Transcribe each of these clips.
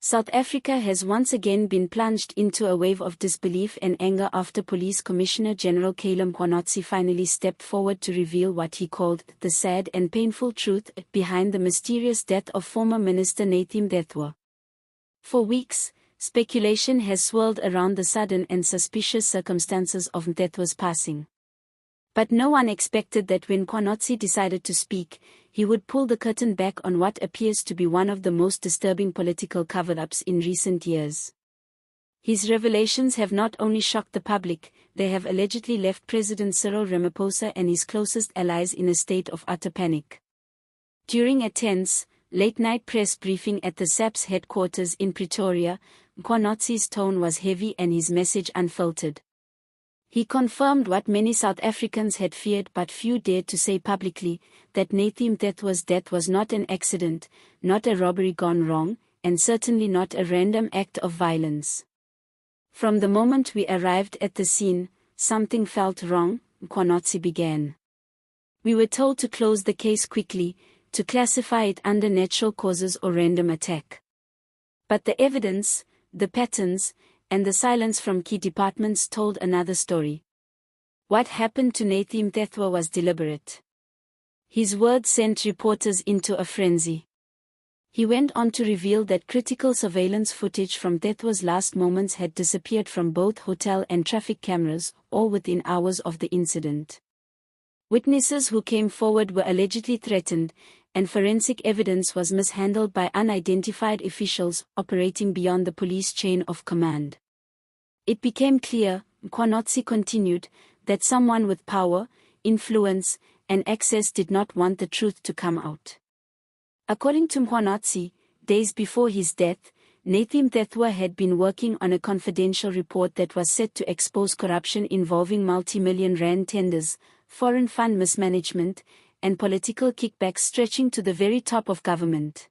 South Africa has once again been plunged into a wave of disbelief and anger after Police Commissioner General Khehla Mkhwanazi finally stepped forward to reveal what he called the sad and painful truth behind the mysterious death of former Minister Nathi Mthethwa. For weeks, speculation has swirled around the sudden and suspicious circumstances of Mthethwa's passing. But no one expected that when Mkhwanazi decided to speak, he would pull the curtain back on what appears to be one of the most disturbing political cover-ups in recent years. His revelations have not only shocked the public, they have allegedly left President Cyril Ramaphosa and his closest allies in a state of utter panic. During a tense, late-night press briefing at the SAPS headquarters in Pretoria, Mkhwanazi's tone was heavy and his message unfiltered. He confirmed what many South Africans had feared but few dared to say publicly, that Nathi Mthethwa's death was not an accident, not a robbery gone wrong, and certainly not a random act of violence. From the moment we arrived at the scene, something felt wrong, Mkhwanazi began. We were told to close the case quickly, to classify it under natural causes or random attack. But the evidence, the patterns, and the silence from key departments told another story. What happened to Nathi Mthethwa was deliberate. His words sent reporters into a frenzy. He went on to reveal that critical surveillance footage from Mthethwa's last moments had disappeared from both hotel and traffic cameras, all within hours of the incident. Witnesses who came forward were allegedly threatened, and forensic evidence was mishandled by unidentified officials operating beyond the police chain of command. It became clear, Mkhwanazi continued, that someone with power, influence, and access did not want the truth to come out. According to Mkhwanazi, days before his death, Nathi Mthethwa had been working on a confidential report that was set to expose corruption involving multi-million rand tenders, foreign fund mismanagement, and political kickbacks stretching to the very top of government.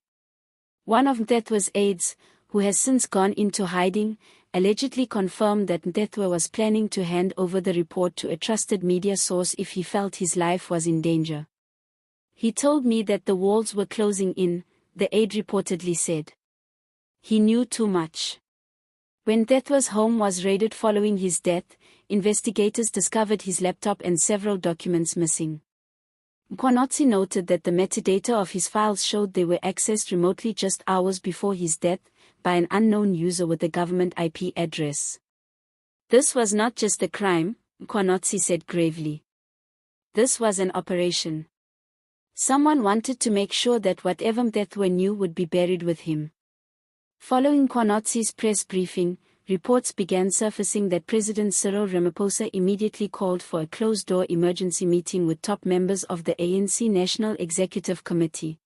One of Mthethwa's aides, who has since gone into hiding, allegedly confirmed that Mthethwa was planning to hand over the report to a trusted media source if he felt his life was in danger. He told me that the walls were closing in, the aide reportedly said. He knew too much. When Mthethwa's home was raided following his death, investigators discovered his laptop and several documents missing. Mkhwanazi noted that the metadata of his files showed they were accessed remotely just hours before his death, by an unknown user with a government IP address. This was not just a crime, Mkhwanazi said gravely. This was an operation. Someone wanted to make sure that whatever Mthethwa knew would be buried with him. Following Mkhwanazi's press briefing, reports began surfacing that President Cyril Ramaphosa immediately called for a closed-door emergency meeting with top members of the ANC National Executive Committee.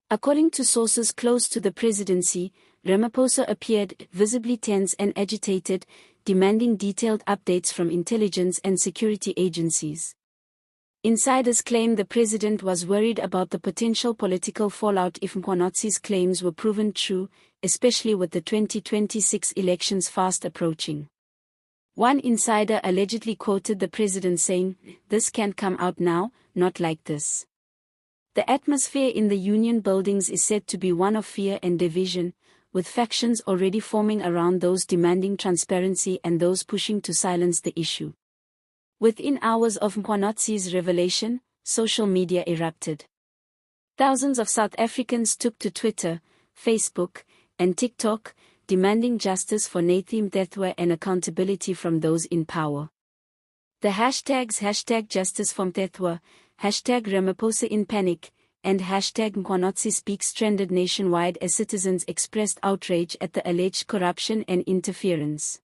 According to sources close to the presidency, Ramaphosa appeared visibly tense and agitated, demanding detailed updates from intelligence and security agencies. Insiders claim the president was worried about the potential political fallout if Mkhwanazi's claims were proven true, especially with the 2026 elections fast approaching. One insider allegedly quoted the president saying, "This can't come out now, not like this." The atmosphere in the union buildings is said to be one of fear and division, with factions already forming around those demanding transparency and those pushing to silence the issue. Within hours of Mkhwanazi's revelation, social media erupted. Thousands of South Africans took to Twitter, Facebook, and TikTok, demanding justice for Nathi Mthethwa and accountability from those in power. The hashtags #Justice for Mthethwa, #Ramaphosa in Panic, and #Mkhwanazi Speaks trended nationwide as citizens expressed outrage at the alleged corruption and interference.